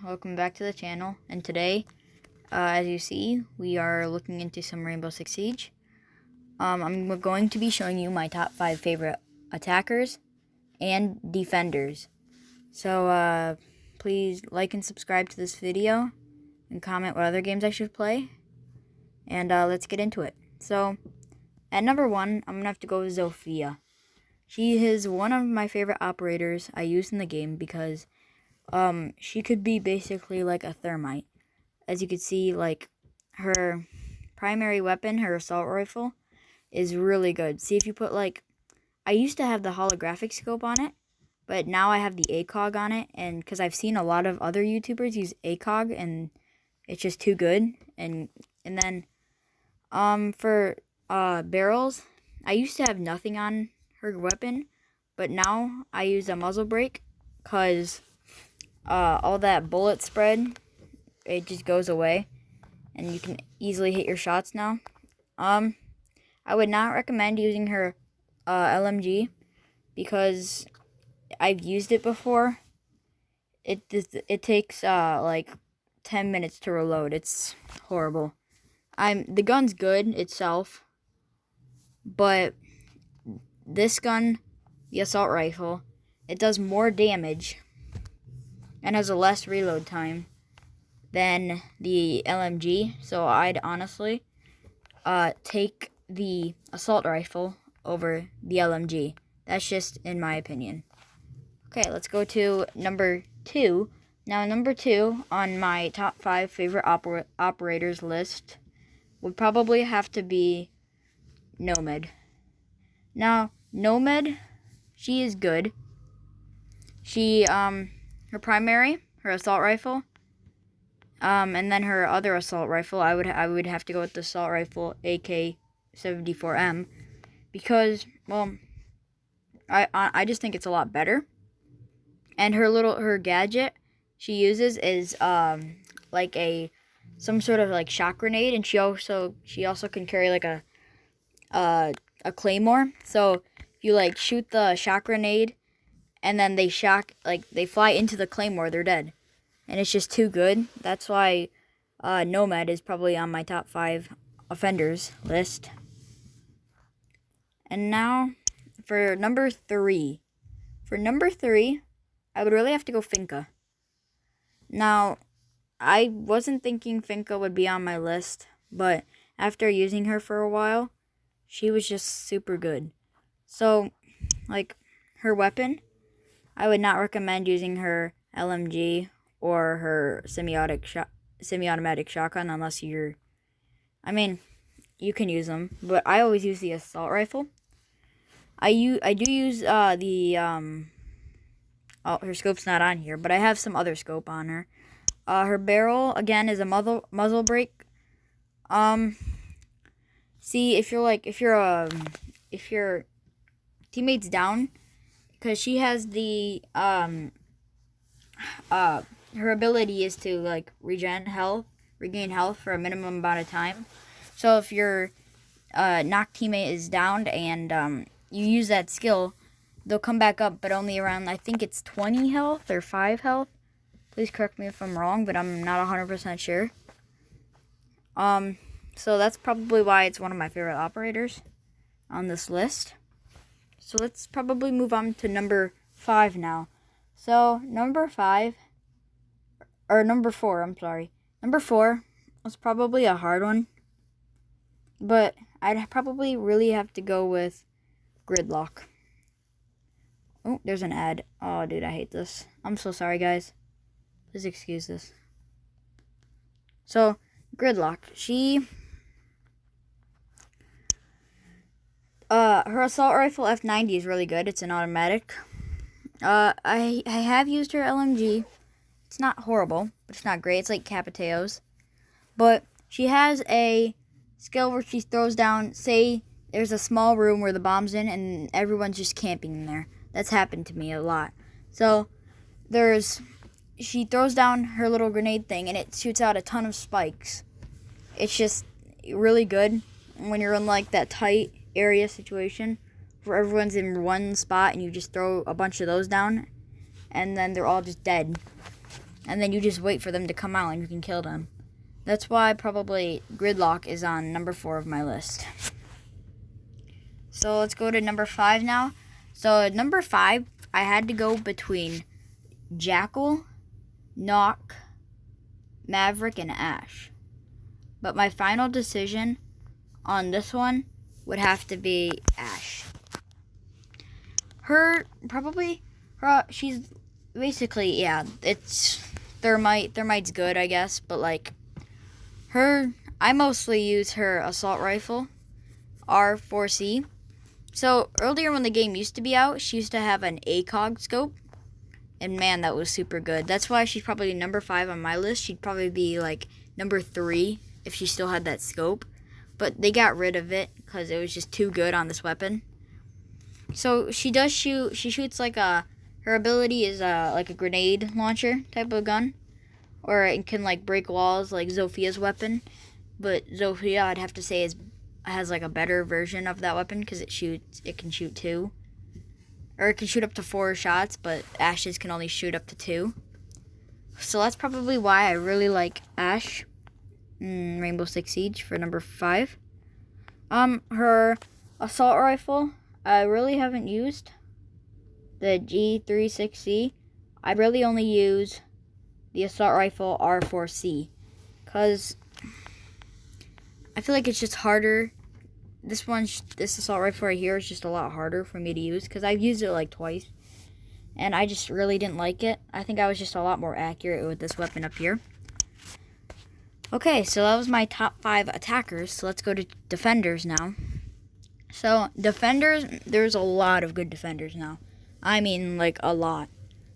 welcome back to the channel, and today, as you see, we are looking into some Rainbow Six Siege. I'm going to be showing you my top 5 favorite attackers and defenders. So, please like and subscribe to this video, and comment what other games I should play, and let's get into it. So, at number 1, I'm going to have to go with Zofia. She is one of my favorite operators I use in the game because she could be basically like a thermite. As you can see, like, her primary weapon, her assault rifle, is really good. See, if you put, like, I used to have the holographic scope on it, but now I have the ACOG on it, and because I've seen a lot of other YouTubers use ACOG, and it's just too good. And then, for, barrels, I used to have nothing on her weapon, but now I use a muzzle brake, because all that bullet spread, it just goes away, and you can easily hit your shots now. I would not recommend using her LMG because I've used it before. It takes like 10 minutes to reload. It's horrible. The gun's good itself, but this gun, the assault rifle, it does more damage and has a less reload time than the LMG. So I'd honestly take the assault rifle over the LMG. That's just in my opinion. Okay, let's go to number 2. Now, number 2 on my top 5 favorite operators list would probably have to be Nomad. Now, Nomad, she is good. She, her primary, her assault rifle, and then her other assault rifle, I would have to go with the assault rifle AK-74M because, well, I just think it's a lot better. And her gadget she uses is like some sort of like shock grenade, and she also can carry like a claymore. So if you like shoot the shock grenade and then they fly into the claymore, they're dead. And it's just too good. That's why Nomad is probably on my top 5 offenders list. And now for number 3. For number 3, I would really have to go Finka. Now, I wasn't thinking Finka would be on my list, but after using her for a while, she was just super good. So, like, her weapon, I would not recommend using her LMG or her semi-automatic shotgun unless you can use them, but I always use the assault rifle. I do use her scope's not on here, but I have some other scope on her. Her barrel again is a muzzle brake. See, if your teammate's down, because she has the her ability is to like regain health for a minimum amount of time. So if your knocked teammate is downed and you use that skill, they'll come back up, but only around, I think it's 20 health or 5 health. Please correct me if I'm wrong, but I'm not 100% sure. So that's probably why it's one of my favorite operators on this list. So let's probably move on to number 5 now. So number 4, I'm sorry. Number 4 was probably a hard one, but I'd probably really have to go with Gridlock. Oh, there's an ad. Oh, dude, I hate this. I'm so sorry, guys. Please excuse this. So, Gridlock. Her assault rifle F90 is really good. It's an automatic. I have used her LMG. It's not horrible, but it's not great. It's like Capiteo's. But she has a skill where she throws down, say there's a small room where the bomb's in and everyone's just camping in there. That's happened to me a lot. So she throws down her little grenade thing and it shoots out a ton of spikes. It's just really good when you're in like that tight area situation where everyone's in one spot and you just throw a bunch of those down and then they're all just dead. and then you just wait for them to come out and you can kill them. That's why probably Gridlock is on number 4 of my list. So let's go to number 5 now. So at number 5, I had to go between Jackal, Knock, Maverick, and Ash. But my final decision on this one would have to be Ash. She's basically, yeah, it's Thermite. Thermite's good, I guess, but like I mostly use her assault rifle, R4C. So earlier when the game used to be out, she used to have an ACOG scope, and man, that was super good. That's why she's probably number 5 on my list. She'd probably be like number 3 if she still had that scope, but they got rid of it because it was just too good on this weapon. So she does shoot. She shoots like her ability is like a grenade launcher type of gun, or it can like break walls like Zophia's weapon. But Zophia, I'd have to say, has like a better version of that weapon because it can shoot 2, or it can shoot up to 4 shots. But Ash's can only shoot up to 2. So that's probably why I really like Ash in Rainbow Six Siege for number 5. Her assault rifle, I really haven't used the G36C. I really only use the assault rifle R4C because I feel like it's just harder. This assault rifle right here is just a lot harder for me to use because I've used it like twice and I just really didn't like it. I think I was just a lot more accurate with this weapon up here. Okay, so that was my top 5 attackers. So let's go to defenders now. So defenders, there's a lot of good defenders now. I mean, like a lot.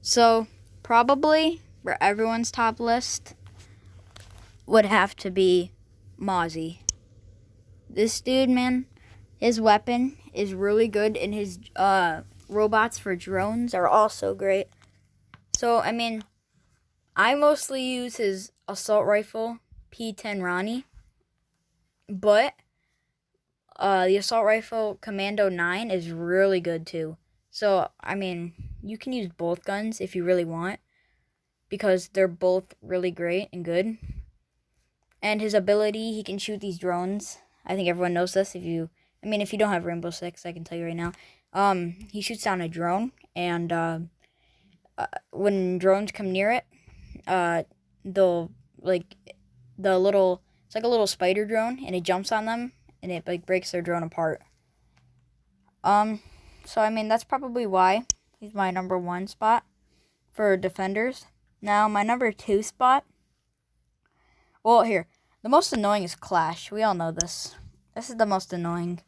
So probably for everyone's top list would have to be Mozzie. This dude, man, his weapon is really good, and his robots for drones are also great. So, I mean, I mostly use his assault rifle, P10 Ronnie, but the assault rifle Commando 9 is really good too. So, I mean, you can use both guns if you really want, because they're both really great and good. And his ability, he can shoot these drones. I think everyone knows this. If you don't have Rainbow Six, I can tell you right now. He shoots down a drone, and when drones come near it, they'll it's like a little spider drone, and it jumps on them, and it like breaks their drone apart. So I mean, that's probably why he's my number 1 spot for defenders. Now my number 2 spot. Well, here, the most annoying is Clash. We all know this. This is the most annoying.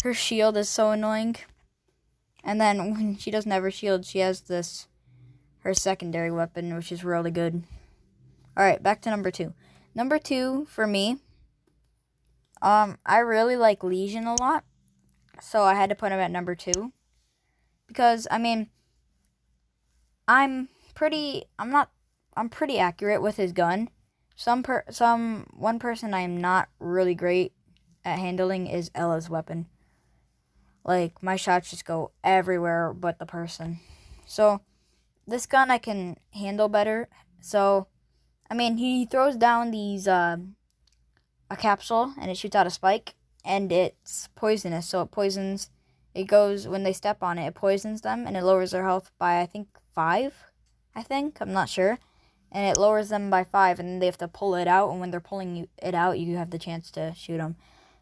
Her shield is so annoying. And then when she doesn't have her shield, she has her secondary weapon, which is really good. Alright, back to number 2. Number 2 for me, I really like Legion a lot. So I had to put him at number 2. Because, I mean, I'm pretty accurate with his gun. One person I am not really great at handling is Ella's weapon. Like, my shots just go everywhere but the person. So, this gun I can handle better. So, I mean, he throws down a capsule, and it shoots out a spike, and it's poisonous. So, when they step on it, it poisons them, and it lowers their health by, I think, 5? I'm not sure. And it lowers them by 5, and then they have to pull it out, and when they're pulling it out, you have the chance to shoot them.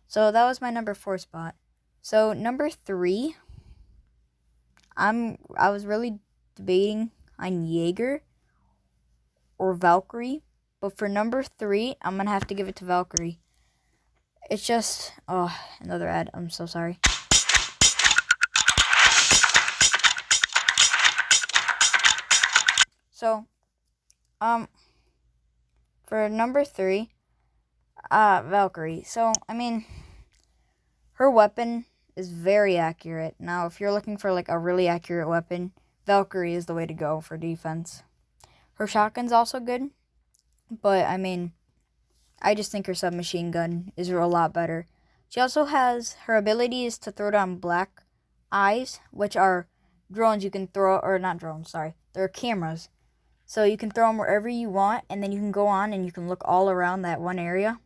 So that was my number 4 spot. So number 3, I was really debating on Jaeger or Valkyrie, but for number 3, I'm gonna have to give it to Valkyrie. It's just, another ad. I'm so sorry. So, for number 3, Valkyrie. So, I mean, her weapon is very accurate. Now, if you're looking for like a really accurate weapon, Valkyrie is the way to go for defense. Her shotgun's also good, but I mean, I just think her submachine gun is a lot better. She also has, her ability is to throw down black eyes, which are drones you can throw, or not drones, sorry. They're cameras. So you can throw them wherever you want, and then you can go on and you can look all around that one area.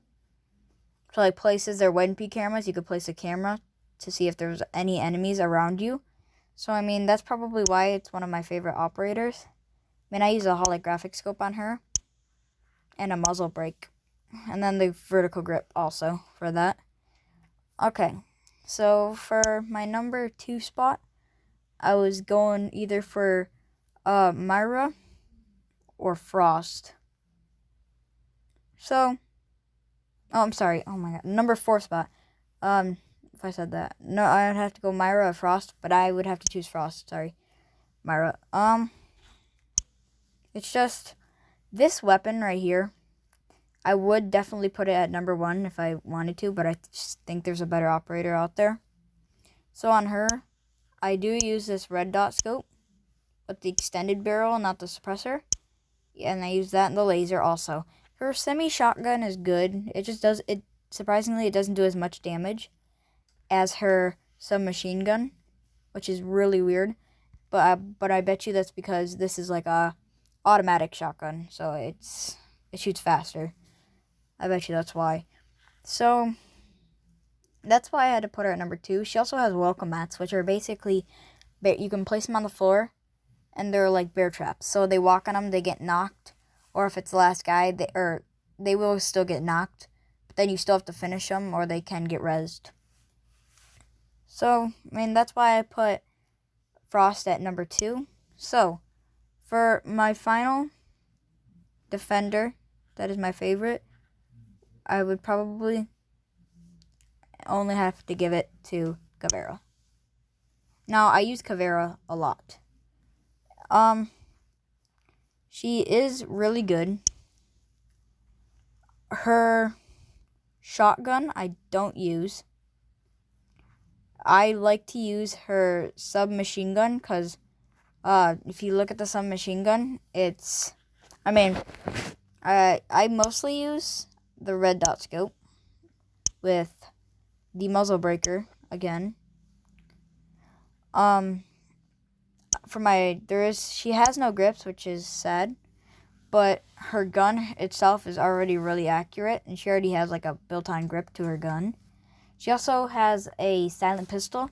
So like places there wouldn't be cameras, you could place a camera to see if there's any enemies around you. So I mean, that's probably why it's one of my favorite operators. I mean, I use a holographic scope on her and a muzzle brake, and then the vertical grip also for that. Okay, so for my number 2 spot, I was going either for Myra or Frost. So, oh, I'm sorry. Oh my god, number 4 spot. If I said that, no, I would have to go Myra or Frost, but I would have to choose Frost. Sorry, Myra. It's just this weapon right here. I would definitely put it at number 1 if I wanted to, but I just think there's a better operator out there. So on her, I do use this red dot scope with the extended barrel, not the suppressor. And I use that in the laser also. Her semi-shotgun is good. It just does, surprisingly, it doesn't do as much damage as her submachine gun, which is really weird. But I bet you that's because this is like a automatic shotgun, so it shoots faster. I bet you that's why. So that's why I had to put her at number 2. She also has welcome mats, which are basically, you can place them on the floor, and they're like bear traps. So they walk on them, they get knocked, or if it's the last guy, they will still get knocked. But then you still have to finish them, or they can get rezzed. So, I mean, that's why I put Frost at number 2. So, for my final defender, that is my favorite, I would probably only have to give it to Caveira. Now, I use Caveira a lot. She is really good. Her shotgun, I don't use. I like to use her submachine gun, because if you look at the submachine gun, I mostly use the red dot scope with the muzzle breaker again. She has no grips, which is sad, but her gun itself is already really accurate, and she already has like a built-on grip to her gun. She also has a silent pistol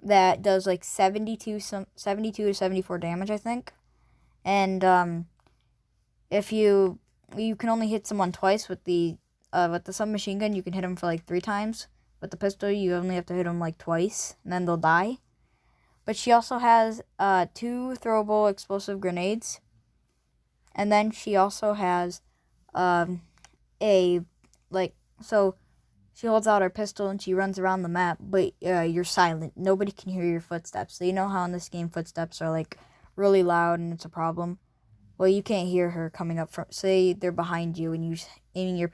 that does like 72 to 74 damage, I think. And if you can only hit someone twice with the submachine gun, you can hit them for like 3 times. With the pistol, you only have to hit them like twice, and then they'll die. But she also has 2 throwable explosive grenades. And then she also has so she holds out her pistol and she runs around the map, but you're silent. Nobody can hear your footsteps. So you know how in this game footsteps are like really loud and it's a problem? Well, you can't hear her coming up from, say they're behind you and you're aiming your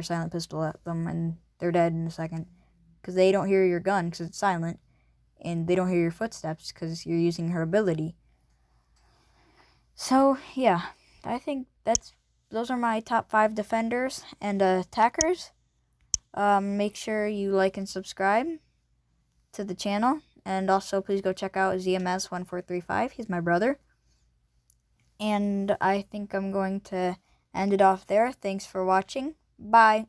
silent pistol at them and they're dead in a second. Because they don't hear your gun because it's silent. And they don't hear your footsteps because you're using her ability. So, yeah. I think those are my top 5 defenders and attackers. Make sure you like and subscribe to the channel. And also, please go check out ZMS1435. He's my brother. And I think I'm going to end it off there. Thanks for watching. Bye.